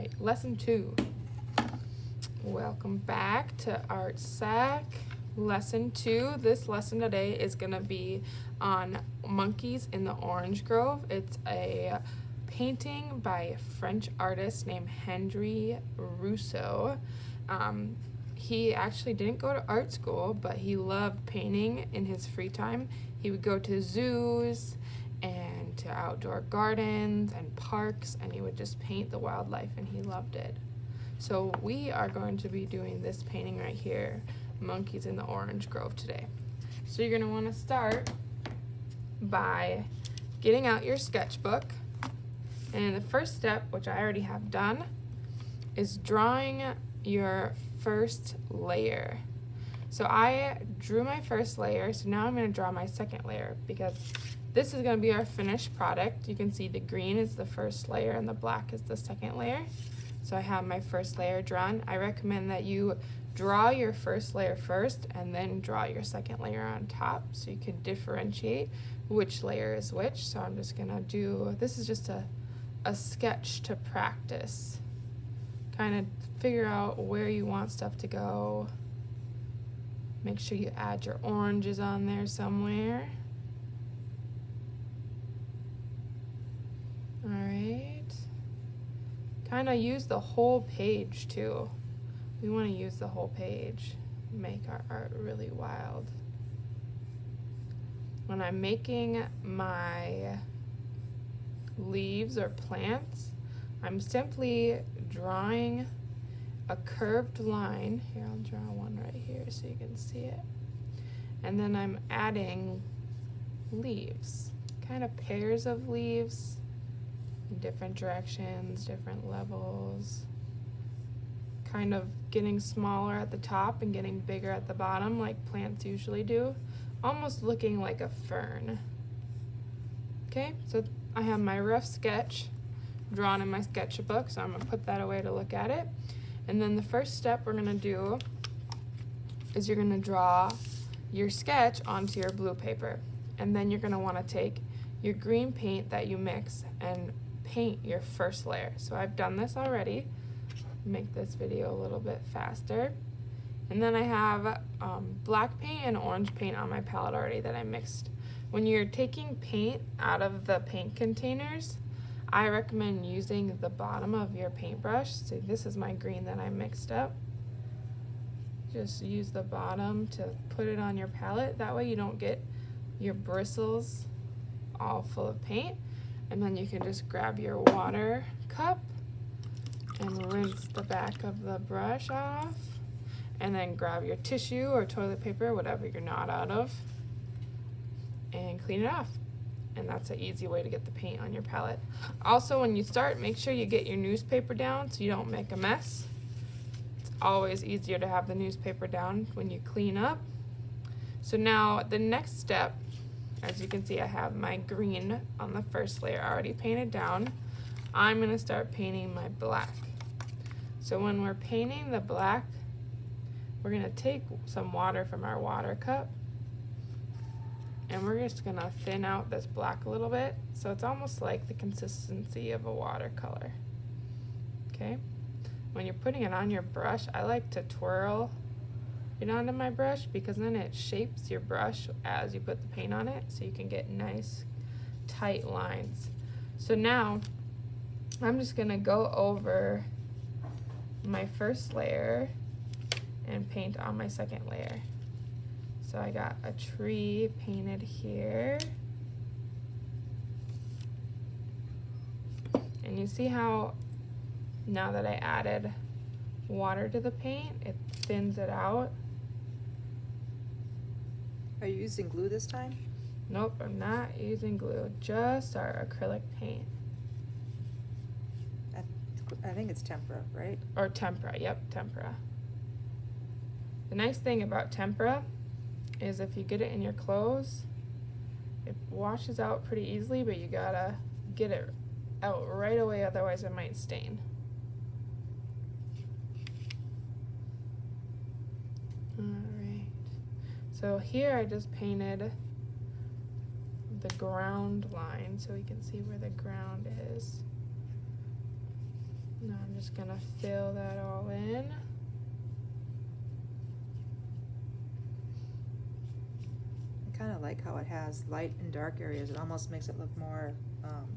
right, lesson 2. Welcome back to ARTSAK lesson 2. This lesson today is going to be on monkeys in the orange grove. It's a painting by a French artist named Henri Rousseau. He actually didn't go to art school, but he loved painting in his free time. He would go to zoos and to outdoor gardens and parks, and he would just paint the wildlife, and he loved it. So we are going to be doing this painting right here, Monkeys in the Orange Grove, today. So you're going to want to start by getting out your sketchbook, and the first step, which I already have done, is drawing your first layer. So I drew my first layer, so now I'm going to draw my second layer, because this is going to be our finished product. You can see the green is the first layer and the black is the second layer. So I have my first layer drawn. I recommend that you draw your first layer first and then draw your second layer on top so you can differentiate which layer is which. So I'm just going to do, this is just a sketch to practice. Kind of figure out where you want stuff to go. Make sure you add your oranges on there somewhere. All right. Kind of use the whole page too. We want to use the whole page. Make our art really wild. When I'm making my leaves or plants, I'm simply drawing a curved line. Here, I'll draw one right here so you can see it. And then I'm adding leaves, kind of pairs of leaves in different directions, different levels. Kind of getting smaller at the top and getting bigger at the bottom like plants usually do. Almost looking like a fern. Okay, so I have my rough sketch drawn in my sketchbook, so I'm going to put that away to look at it. And then the first step we're going to do is you're going to draw your sketch onto your blue paper. And then you're going to want to take your green paint that you mix and paint your first layer. So I've done this already. Make this video a little bit faster. And then I have black paint and orange paint on my palette already that I mixed. When you're taking paint out of the paint containers, I recommend using the bottom of your paintbrush. So this is my green that I mixed up. Just use the bottom to put it on your palette. That way you don't get your bristles all full of paint. And then you can just grab your water cup and rinse the back of the brush off. And then grab your tissue or toilet paper, whatever you're not out of, and clean it off. And that's an easy way to get the paint on your palette. Also, when you start, make sure you get your newspaper down so you don't make a mess. It's always easier to have the newspaper down when you clean up. So now the next step, as you can see, I have my green on the first layer already painted down. I'm going to start painting my black. So when we're painting the black, we're going to take some water from our water cup, and we're just going to thin out this black a little bit so it's almost like the consistency of a watercolor. Okay? When you're putting it on your brush, I like to twirl it onto my brush because then it shapes your brush as you put the paint on it so you can get nice tight lines. So now I'm just going to go over my first layer and paint on my second layer. So I got a tree painted here. And you see how now that I added water to the paint, it thins it out. Are you using glue this time? Nope, I'm not using glue, just our acrylic paint. I think it's tempera, right? Or tempera, yep, tempera. The nice thing about tempera is if you get it in your clothes, it washes out pretty easily, but you gotta get it out right away, otherwise it might stain. Alright, so here I just painted the ground line so we can see where the ground is. Now I'm just gonna fill that all in. I kind of like how it has light and dark areas. It almost makes it look more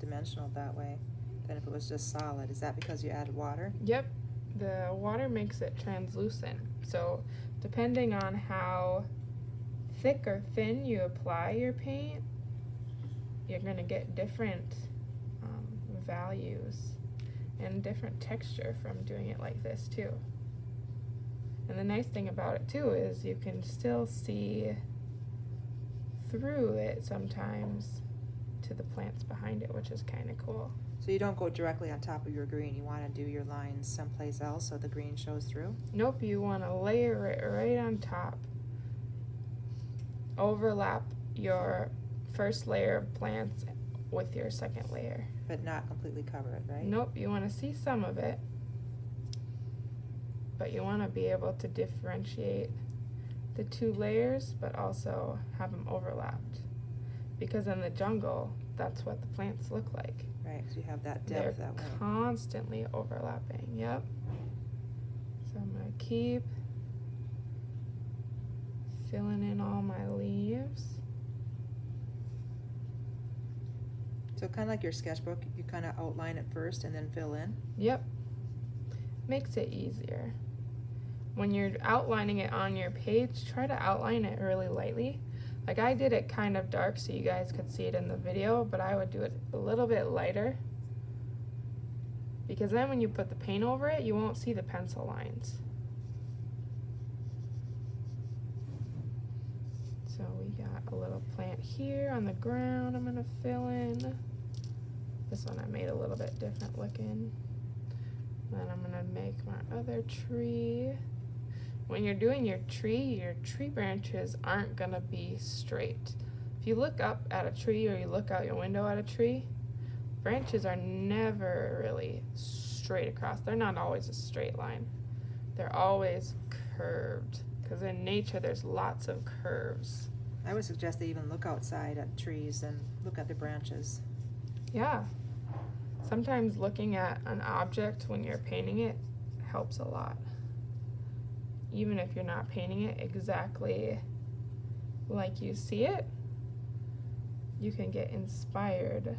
dimensional that way than if it was just solid. Is that because you added water? Yep, the water makes it translucent. So depending on how thick or thin you apply your paint, you're gonna get different values and different texture from doing it like this too. And the nice thing about it too is you can still see through it sometimes to the plants behind it, which is kind of cool. So you don't go directly on top of your green. You want to do your lines someplace else so the green shows through? Nope, you want to layer it right on top. Overlap your first layer of plants with your second layer. But not completely cover it, right? Nope, you want to see some of it, but you want to be able to differentiate the two layers, but also have them overlapped. Because in the jungle, that's what the plants look like. Right, because you have that They're depth that way. constantly overlapping, yep. So I'm going to keep filling in all my leaves. So kind of like your sketchbook, you kind of outline it first and then fill in? Yep. Makes it easier. When you're outlining it on your page, try to outline it really lightly. Like I did it kind of dark so you guys could see it in the video, but I would do it a little bit lighter. Because then when you put the paint over it, you won't see the pencil lines. So we got a little plant here on the ground I'm gonna fill in. This one I made a little bit different looking. Then I'm gonna make my other tree. When you're doing your tree branches aren't gonna be straight. If you look up at a tree or you look out your window at a tree, branches are never really straight across. They're not always a straight line. They're always curved, because in nature there's lots of curves. I would suggest they even look outside at trees and look at the branches. Yeah. Sometimes looking at an object when you're painting it helps a lot. Even if you're not painting it exactly like you see it, you can get inspired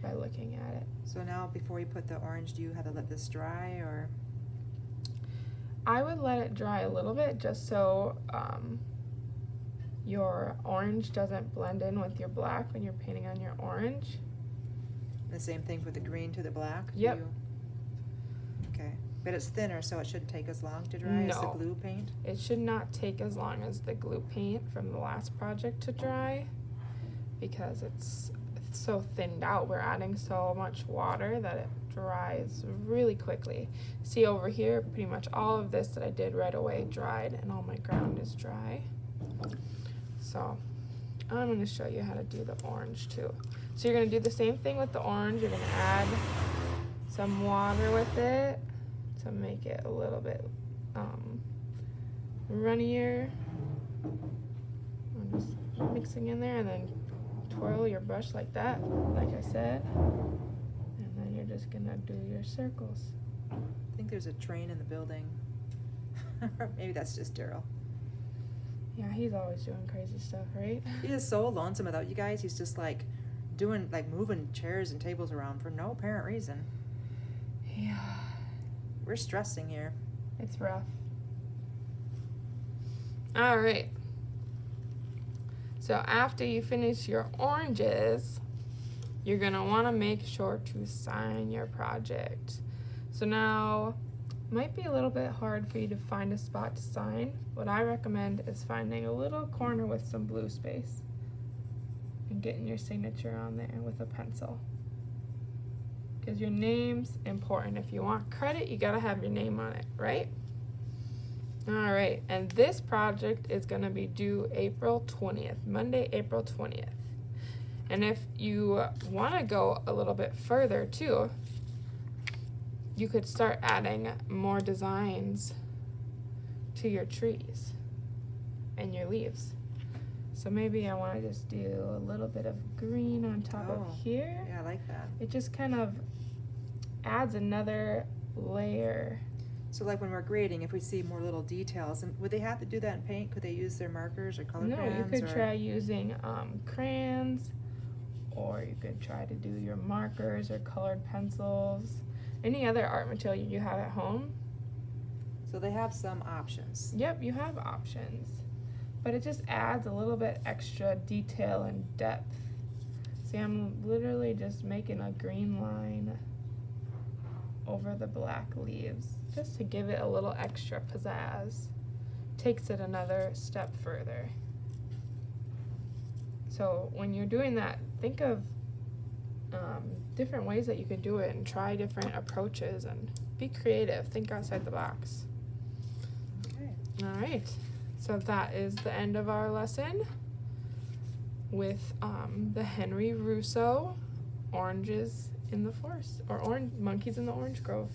by looking at it. So now before you put the orange, do you have to let this dry or? I would let it dry a little bit just so your orange doesn't blend in with your black when you're painting on your orange. The same thing for the green to the black? Yep. Okay, but it's thinner so it shouldn't take as long to dry as the No. glue paint? It should not take as long as the glue paint from the last project to dry because it's so thinned out. We're adding so much water that it dries really quickly. See over here, pretty much all of this that I did right away dried and all my ground is dry. So I'm going to show you how to do the orange too. So you're going to do the same thing with the orange. You're going to add some water with it to make it a little bit runnier. I'm just mixing in there and then twirl your brush like that, like I said. And then you're just going to do your circles. I think there's a train in the building. Maybe that's just Daryl. Yeah, he's always doing crazy stuff, right? He is so lonesome without you guys. He's just like moving chairs and tables around for no apparent reason. Yeah. We're stressing here. It's rough. All right. So after you finish your oranges, you're going to want to make sure to sign your project. So now, might be a little bit hard for you to find a spot to sign. What I recommend is finding a little corner with some blue space and getting your signature on there with a pencil. Because your name's important. If you want credit, you gotta have your name on it, right? All right, and this project is gonna be due April 20th, Monday, April 20th. And if you wanna go a little bit further too, you could start adding more designs to your trees and your leaves. So maybe I want to just do a little bit of green on top of here. Yeah, I like that. It just kind of adds another layer. So like when we're grading, if we see more little details, and would they have to do that in paint? Could they use their markers or color No, crayons? you could or? try using crayons, or you could try to do your markers or colored pencils. Any other art material you have at home. So they have some options. Yep, you have options. But it just adds a little bit extra detail and depth. See, I'm literally just making a green line over the black leaves just to give it a little extra pizzazz. Takes it another step further. So when you're doing that, think of different ways that you can do it and try different approaches and be creative. Think outside the box. Okay. All right. So that is the end of our lesson with the Henry Russo Oranges in the Forest, or Monkeys in the Orange Grove.